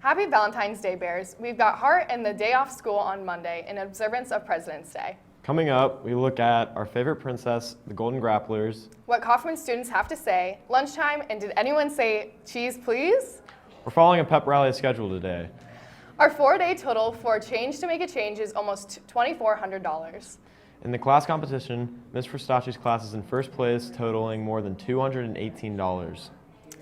Happy Valentine's Day, Bears. We've got heart and the day off school on Monday in observance of President's Day. Coming up, we look at our favorite princess, the Golden Grapplers. What Kaufman students have to say, lunchtime, and did anyone say cheese please? We're following a pep rally schedule today. Our 4-day total for Change to Make a Change is almost $2,400. In the class competition, Ms. Frostacci's class is in first place, totaling more than $218.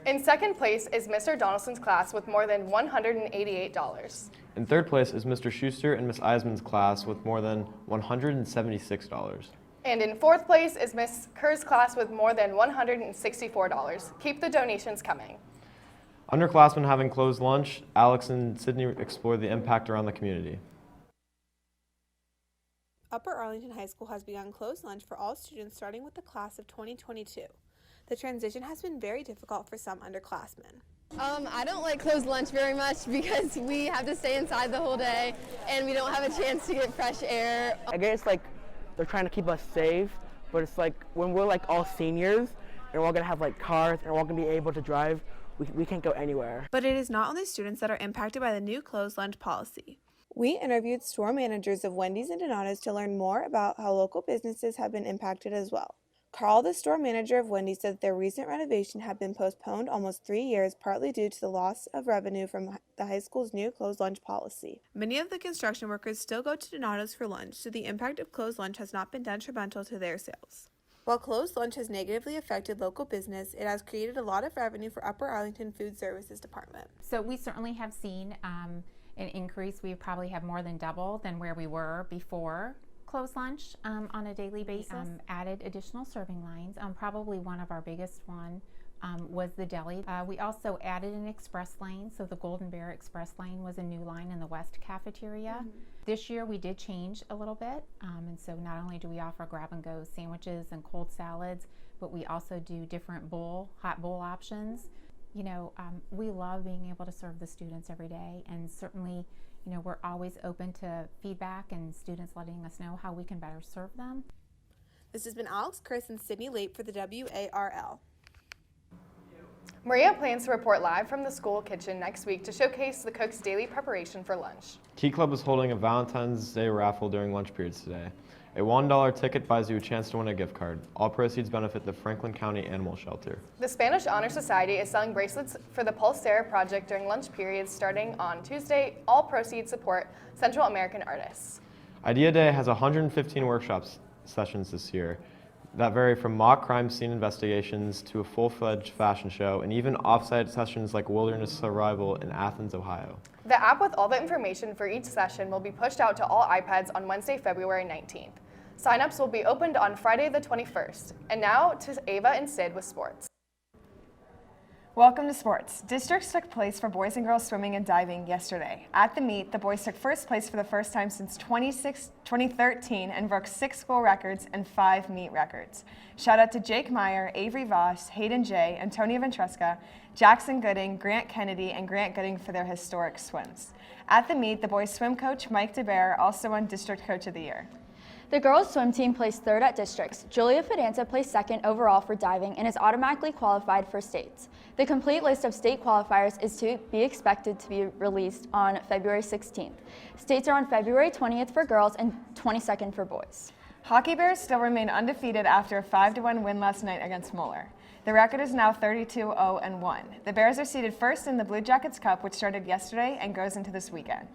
In second place is Mr. Donaldson's class with more than $188. In third place is Mr. Schuster and Ms. Eisman's class with more than $176. And in fourth place is Ms. Kerr's class with more than $164. Keep the donations coming. Underclassmen having closed lunch, Alex and Sydney explore the impact around the community. Upper Arlington High School has begun closed lunch for all students starting with the class of 2022. The transition has been very difficult for some underclassmen. I don't like closed lunch very much because we have to stay inside the whole day and we don't have a chance to get fresh air. I guess like they're trying to keep us safe, but it's like when we're like all seniors and we're all gonna have like cars and we're all gonna be able to drive, we can't go anywhere. But it is not only students that are impacted by the new closed lunch policy. We interviewed store managers of Wendy's and Donato's to learn more about how local businesses have been impacted as well. Carl, the store manager of Wendy's, said that their recent renovation had been postponed almost 3 years, partly due to the loss of revenue from the high school's new closed lunch policy. Many of the construction workers still go to Donato's for lunch, so the impact of closed lunch has not been detrimental to their sales. While closed lunch has negatively affected local business, it has created a lot of revenue for Upper Arlington Food Services Department. So we certainly have seen an increase. We probably have more than double than where we were before closed lunch on a daily basis. Added additional serving lines. Probably one of our biggest one was the deli. We also added an express lane, so the Golden Bear Express lane was a new line in the West cafeteria. This year we did change a little bit, and so not only do we offer grab-and-go sandwiches and cold salads, but we also do different hot bowl options. You know, we love being able to serve the students every day, and certainly, you know, we're always open to feedback and students letting us know how we can better serve them. This has been Alex, Chris, and Sydney Late for the WARL. Maria plans to report live from the school kitchen next week to showcase the cook's daily preparation for lunch. Key Club is holding a Valentine's Day raffle during lunch periods today. A $1 ticket buys you a chance to win a gift card. All proceeds benefit the Franklin County Animal Shelter. The Spanish Honor Society is selling bracelets for the Pulsera project during lunch periods starting on Tuesday. All proceeds support Central American artists. Idea Day has 115 workshops sessions this year that vary from mock crime scene investigations to a full-fledged fashion show and even off-site sessions like wilderness survival in Athens, Ohio. The app with all the information for each session will be pushed out to all iPads on Wednesday, February 19th. Sign-ups will be opened on Friday the 21st. And now to Ava and Sid with sports. Welcome to sports. Districts took place for boys and girls swimming and diving yesterday. At the meet, the boys took first place for the first time since 2013 and broke 6 school records and 5 meet records. Shout out to Jake Meyer, Avery Voss, Hayden J., Antonia Ventresca, Jackson Gooding, Grant Kennedy, and Grant Gooding for their historic swims. At the meet, the boys swim coach Mike DeBear also won District Coach of the Year. The girls' swim team placed 3rd at districts. Julia Fidanza placed 2nd overall for diving and is automatically qualified for states. The complete list of state qualifiers is to be expected to be released on February 16th. States are on February 20th for girls and 22nd for boys. Hockey Bears still remain undefeated after a 5-1 win last night against Moeller. The record is now 32-0-1. The Bears are seated first in the Blue Jackets Cup, which started yesterday and goes into this weekend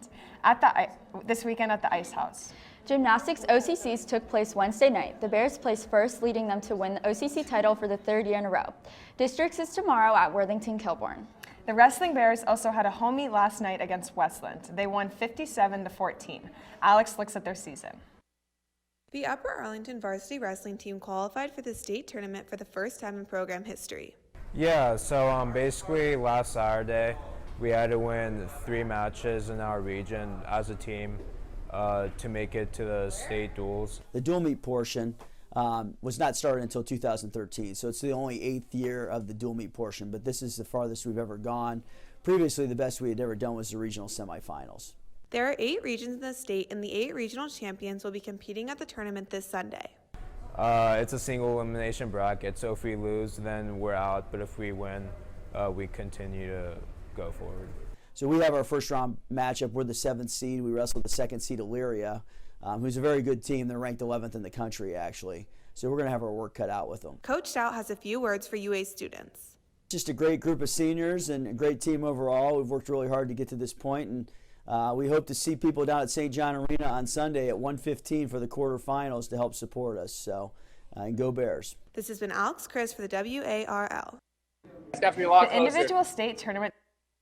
at the Ice House. Gymnastics OCCs took place Wednesday night. The Bears placed first, leading them to win the OCC title for the 3rd year in a row. Districts is tomorrow at Worthington-Kilbourne. The Wrestling Bears also had a home meet last night against Westland. They won 57-14. Alex looks at their season. The Upper Arlington varsity wrestling team qualified for the state tournament for the first time in program history. Yeah, so basically last Saturday we had to win 3 matches in our region as a team to make it to the state duels. The dual meet portion was not started until 2013, so it's the only 8th year of the dual meet portion, but this is the farthest we've ever gone. Previously, the best we had ever done was the regional semifinals. There are 8 regions in the state, and the 8 regional champions will be competing at the tournament this Sunday. It's a single elimination bracket, so if we lose, then we're out, but if we win, we continue to go forward. So we have our first round matchup. We're the 7th seed. We wrestle the 2nd seed, Elyria, who's a very good team. They're ranked 11th in the country, actually. So we're going to have our work cut out with them. Coach Stout has a few words for UA students. Just a great group of seniors and a great team overall. We've worked really hard to get to this point, and we hope to see people down at St. John Arena on Sunday at 1:15 for the quarterfinals to help support us. So, and go Bears. This has been Alex Chris for the WARL. It's got to be a lot The individual state tournament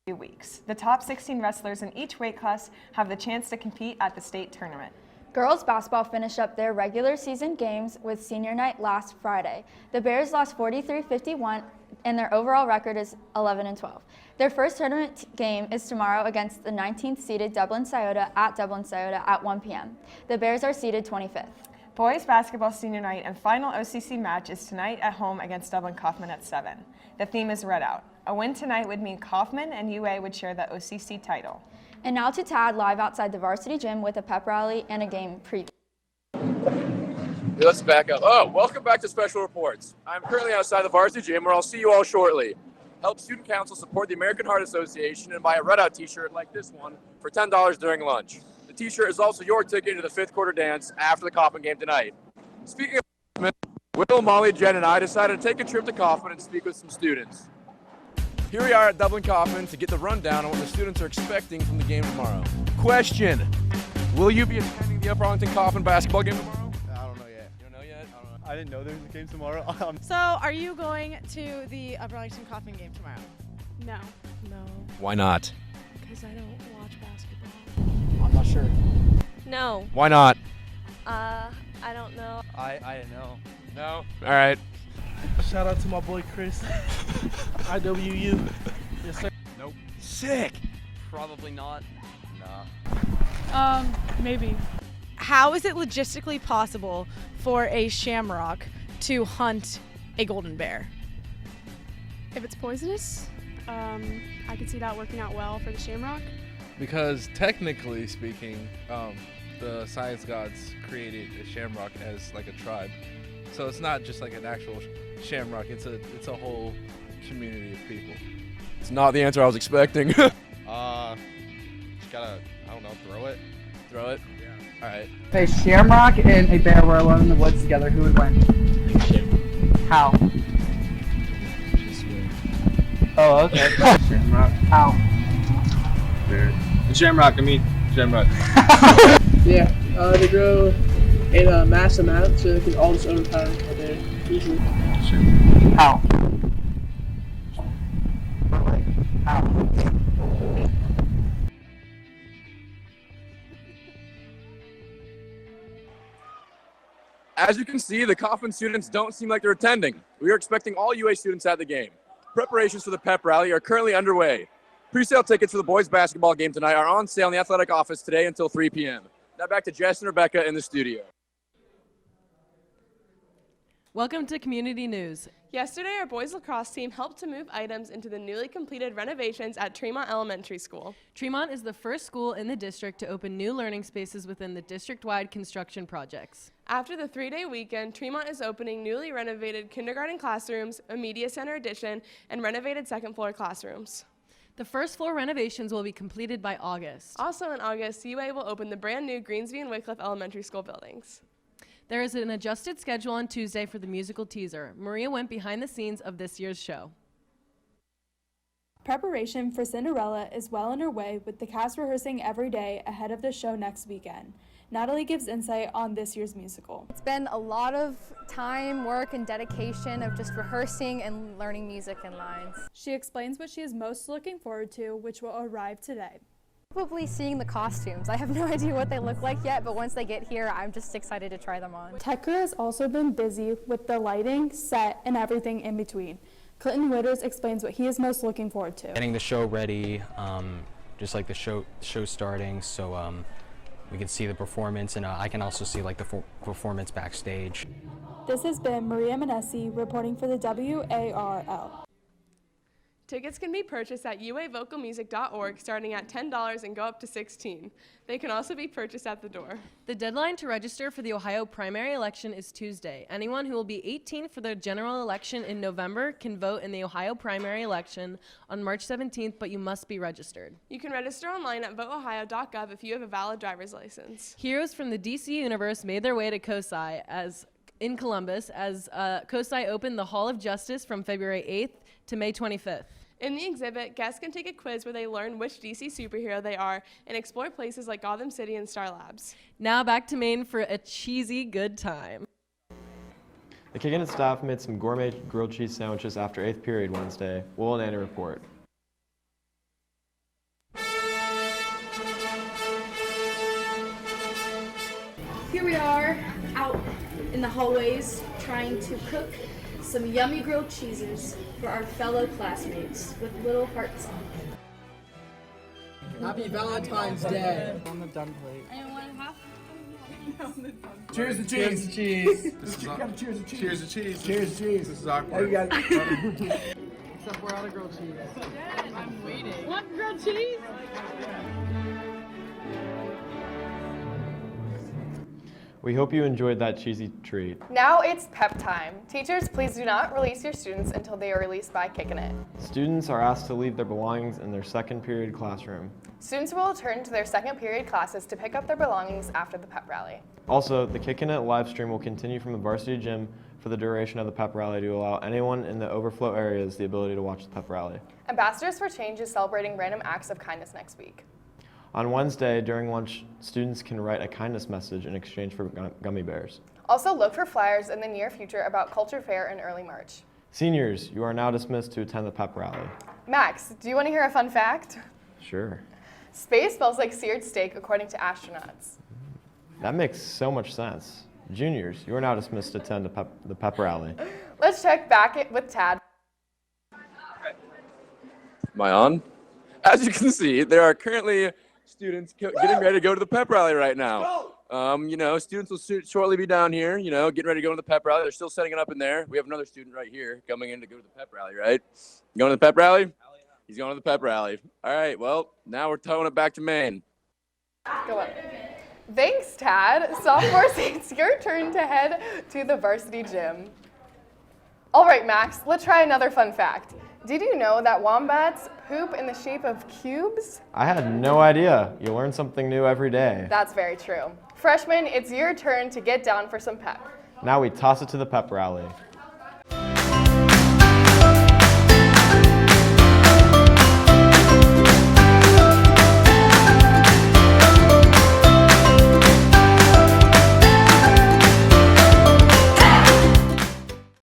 in 2 weeks. The top 16 wrestlers in each weight class have the chance to compete at the state tournament. Girls basketball finished up their regular season games with senior night last Friday. The Bears lost 43-51, and their overall record is 11-12. Their first tournament game is tomorrow against the 19th seeded Dublin Scioto at 1 p.m. The Bears are seeded 25th. Boys basketball senior night and final OCC match is tonight at home against Dublin Kaufman at 7. The theme is Red Out. A win tonight would mean Kaufman and UA would share the OCC title. And now to Tad live outside the varsity gym with a pep rally and a game preview. Let's back up. Welcome back to Special Reports. I'm currently outside the varsity gym where I'll see you all shortly. Help Student Council support the American Heart Association and buy a Red Out t-shirt like this one for $10 during lunch. The t-shirt is also your ticket to the 5th quarter dance after the Kaufman game tonight. Speaking of Will, Molly, Jen, and I decided to take a trip to Kaufman and speak with some students. Here we are at Dublin Kaufman to get the rundown on what the students are expecting from the game tomorrow. Question: will you be attending the Upper Arlington Kaufman basketball game tomorrow? I don't know yet. You don't know yet? I don't know. I didn't know there was a game tomorrow. So, are you going to the Upper Arlington Kaufman game tomorrow? No. No. Why not? Because I don't watch basketball. I'm not sure. No. Why not? I don't know. I didn't know. No? All right. Shout out to my boy Chris. IWU. Yes, sir. Nope. Sick. Probably not. Maybe. How is it logistically possible for a shamrock to hunt a golden bear? If it's poisonous, I could see that working out well for the shamrock. Because technically speaking, the science gods created a shamrock as like a tribe. So it's not just like an actual shamrock, it's a whole community of people. It's not the answer I was expecting. Just gotta, I don't know, throw it. Throw it? Yeah. All right. If a shamrock and a bear were alone in the woods together, who would win? How? Oh, okay. Shamrock. How? Bear. The shamrock, shamrock. Yeah, they grow in a massive amount, so they can all just overpower a bear easily. How? How? As you can see, the Kaufman students don't seem like they're attending. We are expecting all UA students at the game. Preparations for the pep rally are currently underway. Pre-sale tickets for the boys basketball game tonight are on sale in the athletic office today until 3 p.m. Now back to Jess and Rebecca in the studio. Welcome to Community News. Yesterday, our boys lacrosse team helped to move items into the newly completed renovations at Tremont Elementary School. Tremont is the first school in the district to open new learning spaces within the district-wide construction projects. After the 3-day weekend, Tremont is opening newly renovated kindergarten classrooms, a media center addition, and renovated second-floor classrooms. The first floor renovations will be completed by August. Also in August, UA will open the brand new Greensby and Wycliffe Elementary School buildings. There is an adjusted schedule on Tuesday for the musical teaser. Maria went behind the scenes of this year's show. Preparation for Cinderella is well underway, with the cast rehearsing every day ahead of the show next weekend. Natalie gives insight on this year's musical. It's been a lot of time, work, and dedication of just rehearsing and learning music and lines. She explains what she is most looking forward to, which will arrive today. Probably seeing the costumes. I have no idea what they look like yet, but once they get here, I'm just excited to try them on. Tech crew has also been busy with the lighting, set, and everything in between. Clinton Witters explains what he is most looking forward to. Getting the show ready, just like the show starting, so we can see the performance, and I can also see like the performance backstage. This has been Maria Manessi reporting for the WARL. Tickets can be purchased at uavocalmusic.org starting at $10 and go up to $16. They can also be purchased at the door. The deadline to register for the Ohio primary election is Tuesday. Anyone who will be 18 for the general election in November can vote in the Ohio primary election on March 17th, but you must be registered. You can register online at voteohio.gov if you have a valid driver's license. Heroes from the DC universe made their way to COSI in Columbus as COSI opened the Hall of Justice from February 8th to May 25th. In the exhibit, guests can take a quiz where they learn which DC superhero they are and explore places like Gotham City and Star Labs. Now back to Maine for a cheesy good time. The Kickin' It staff made some gourmet grilled cheese sandwiches after 8th period Wednesday. Will and Annie report. Here we are out in the hallways trying to cook some yummy grilled cheeses for our fellow classmates with little hearts on them. Happy Valentine's Day. On the done plate. Cheers to cheese. Cheers to cheese. Cheers to cheese. Cheers to cheese. Cheers to cheese. This is awkward. Except we're out of grilled cheese. I'm waiting. Want grilled cheese? We hope you enjoyed that cheesy treat. Now it's pep time. Teachers, please do not release your students until they are released by Kickin' It. Students are asked to leave their belongings in their second period classroom. Students will return to their second period classes to pick up their belongings after the pep rally. Also, the Kickin' It live stream will continue from the varsity gym for the duration of the pep rally to allow anyone in the overflow areas the ability to watch the pep rally. Ambassadors for Change is celebrating random acts of kindness next week. On Wednesday, during lunch, students can write a kindness message in exchange for gummy bears. Also, look for flyers in the near future about Culture Fair in early March. Seniors, you are now dismissed to attend the pep rally. Max, do you want to hear a fun fact? Sure. Space smells like seared steak according to astronauts. That makes so much sense. Juniors, you are now dismissed to attend the pep rally. Let's check back with Tad. Am I on? As you can see, there are currently students getting ready to go to the pep rally right now. Students will shortly be down here, getting ready to go to the pep rally. They're still setting it up in there. We have another student right here coming in to go to the pep rally, right? Going to the pep rally? He's going to the pep rally. All right, well, now we're towing it back to Maine. Go on. Thanks, Tad. Sophomores, it's your turn to head to the varsity gym. All right, Max, let's try another fun fact. Did you know that wombats poop in the shape of cubes? I had no idea. You learn something new every day. That's very true. Freshmen, it's your turn to get down for some pep. Now we toss it to the pep rally.